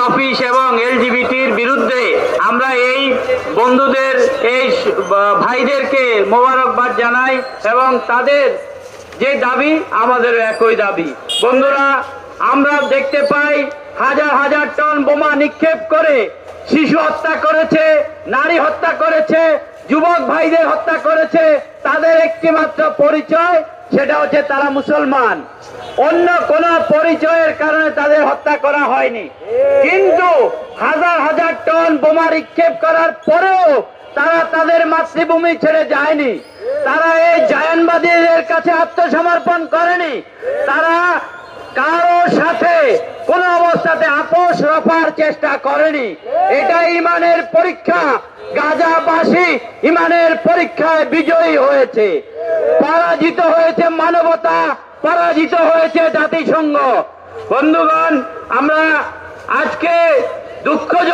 Office এবং এলজিবিটির বিরুদ্ধে আমরা এই বন্ধুদের এই ভাইদেরকে মোবারকবাদ জানাই এবং তাদের যে দাবি আমাদের একই দাবি। বন্ধুরা, আমরা দেখতে পাই হাজার হাজার টন বোমা নিক্ষেপ করে শিশু হত্যা করেছে, নারী হত্যা করেছে, যুবক ভাইদের হত্যা করেছে। তাদের একটি মাত্র পরিচয়, সেটা হচ্ছে তারা মুসলমান। অন্য কোন পরিচয়ের কারণে তাদের হত্যা করা হয়নি। কিন্তু হাজার হাজার টন বোমা নিক্ষেপ করার পরেও তারা তাদের মাতৃভূমি ছেড়ে যায়নি। তারা এই জায়ানবাদীদের কাছে আত্মসমর্পণ করেনি। তারা কারো সাথে কোন অবস্থাতে আপোষ রফার চেষ্টা করেনি। এটা ইমানের পরীক্ষা। গাজাবাসী ইমানের পরীক্ষায় বিজয়ী হয়েছে। পরাজিত হয়েছে মানবতা, পরাজিত হয়েছে জাতিসংঘ। বন্ধুগণ, আমরা আজকে দুঃখজনক